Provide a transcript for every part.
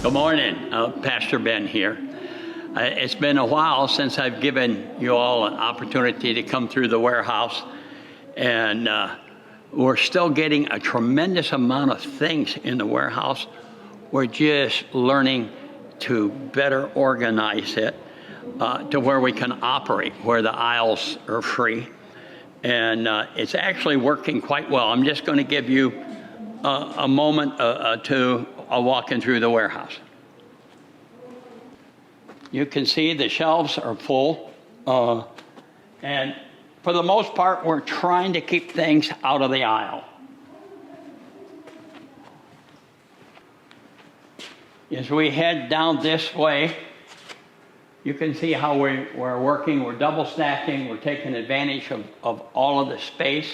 Good morning, Pastor Ben here. It's been a while since I've given you all an opportunity to come through the warehouse, and we're still getting a tremendous amount of things in the warehouse. We're just learning to better organize it to where we can operate, where the aisles are free. And it's actually working quite well. I'm just going to give you a moment to walking through the warehouse. You can see the shelves are full. And for the most part, we're trying to keep things out of the aisle. As we head down this way, you can see how we're working. We're double stacking. We're taking advantage of all of the space.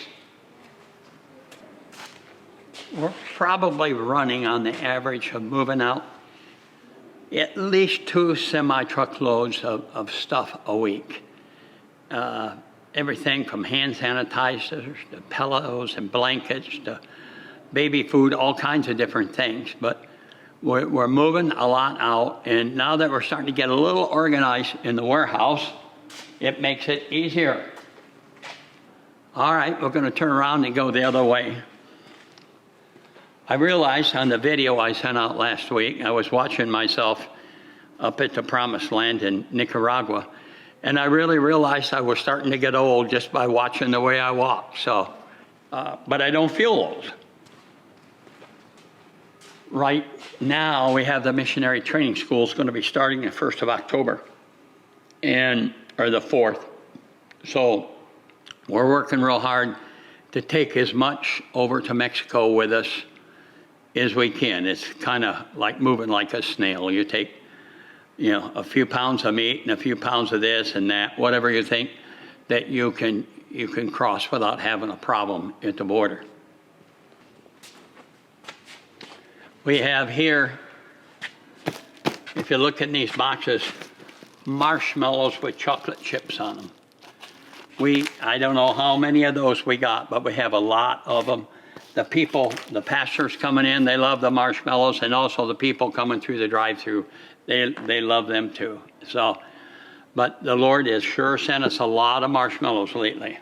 We're probably running on the average of moving out at least 2 semi-truckloads of stuff a week. Everything from hand sanitizers to pillows and blankets to baby food, all kinds of different things. But we're moving a lot out, and now that we're starting to get a little organized in the warehouse, it makes it easier. All right, we're going to turn around and go the other way. I realized on the video I sent out last week, I was watching myself up at the Promised Land in Nicaragua, and I really realized I was starting to get old just by watching the way I walk. So, but I don't feel old. Right now, we have the missionary training school. It's going to be starting the 1st of October, or the 4th. So we're working real hard to take as much over to Mexico with us as we can. It's kind of like moving like a snail. You take, a few pounds of meat and a few pounds of this and that, whatever you think that you can cross without having a problem at the border. We have here, if you look in these boxes, marshmallows with chocolate chips on them. I don't know how many of those we got, but we have a lot of them. The pastors coming in, they love the marshmallows, and also the people coming through the drive-through, they love them too. So, but the Lord has sure sent us a lot of marshmallows lately.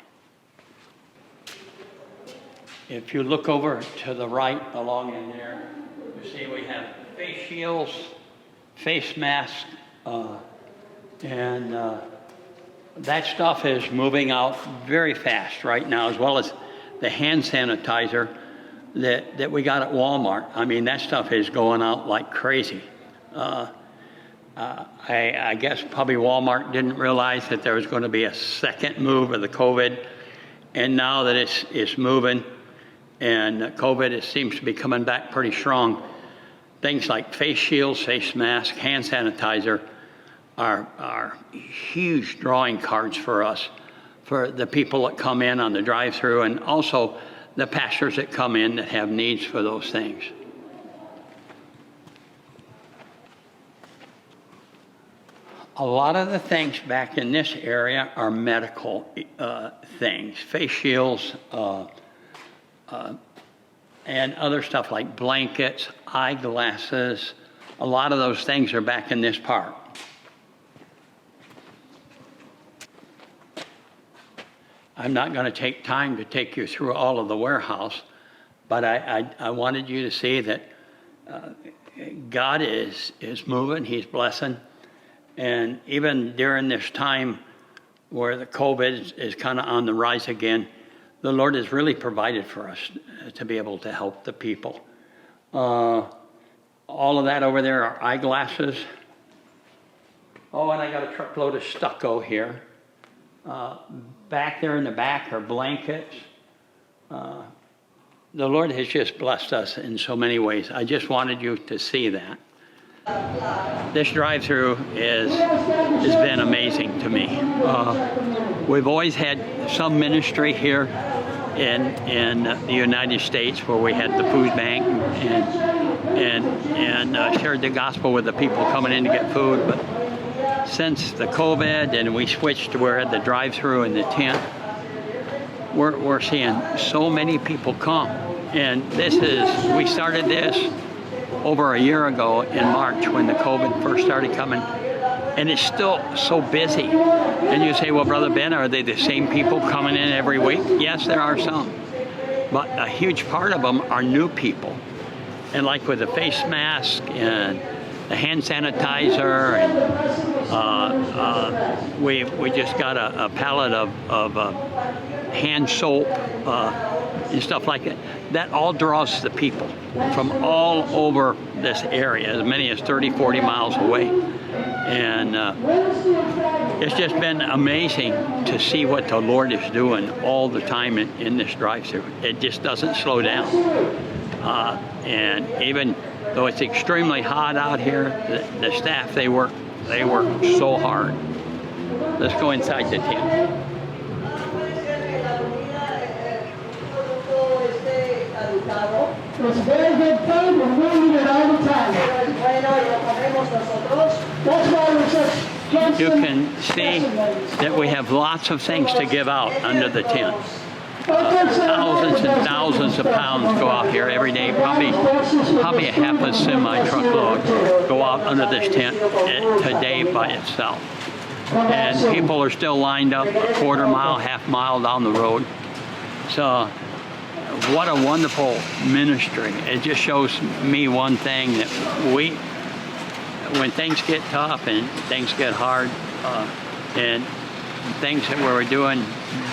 If you look over to the right along in there, you see we have face shields, face masks, and that stuff is moving out very fast right now, as well as the hand sanitizer that we got at Walmart. I mean, that stuff is going out like crazy. I guess probably Walmart didn't realize that there was going to be a second move of the COVID, and now that it's moving, and COVID seems to be coming back pretty strong, things like face shields, face masks, hand sanitizer are huge drawing cards for us, for the people that come in on the drive-through, and also the pastors that come in that have needs for those things. A lot of the things back in this area are medical things, face shields, and other stuff like blankets, eyeglasses. A lot of those things are back in this part. I'm not going to take time to take you through all of the warehouse, but I wanted you to see that God is moving, He's blessing. And even during this time where the COVID is kind of on the rise again, the Lord has really provided for us to be able to help the people. All of that over there are eyeglasses. Oh, and I got a truckload of stucco here. Back there in the back are blankets. The Lord has just blessed us in so many ways. I just wanted you to see that. This drive-through has been amazing to me. We've always had some ministry here in the United States where we had the food bank and shared the gospel with the people coming in to get food. But since the COVID and we switched to where we had the drive-through and the tent, we're seeing so many people come. And we started this over a year ago in March when the COVID first started coming, and it's still so busy. And you say, well, Brother Ben, are they the same people coming in every week? Yes, there are some. But a huge part of them are new people. And like with the face mask and the hand sanitizer, and we just got a pallet of hand soap and stuff like that. That all draws the people from all over this area, as many as 30, 40 miles away. And it's just been amazing to see what the Lord is doing all the time in this drive-thru. It just doesn't slow down. And even though it's extremely hot out here, the staff, they work so hard. Let's go inside the tent. It's very good food, and we eat it all the time. That's why we're such You can see that we have lots of things to give out under the tent. Thousands and thousands of pounds go out here every day. Probably a half a semi-truckload go out under this tent today by itself. And people are still lined up a quarter mile, half mile down the road. So what a wonderful ministry. It just shows me one thing, that when things get tough and things get hard, and things that we were doing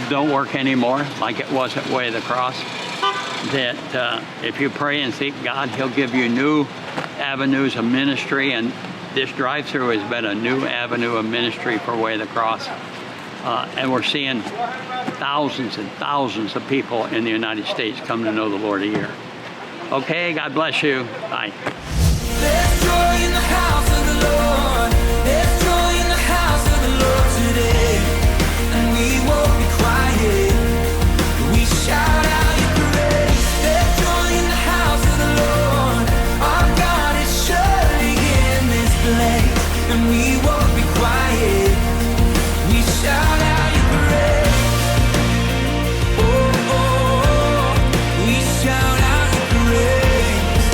don't work anymore, like it was at Way of the Cross, that if you pray and seek God, He'll give you new avenues of ministry, and this drive-thru has been a new avenue of ministry for Way of the Cross. And we're seeing thousands and thousands of people in the United States come to know the Lord a year. Okay, God bless you. Bye. There's joy in the house of the Lord. There's joy in the house of the Lord today. And we won't be quiet. We shout out your praise. There's joy in the house of the Lord. Our God is surely in this place. And we won't be quiet. We shout out your praise. Oh, oh, oh. We shout out your praise.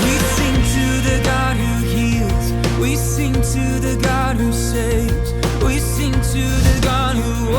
We sing to the God who heals. We sing to the God who saves. We sing to the God who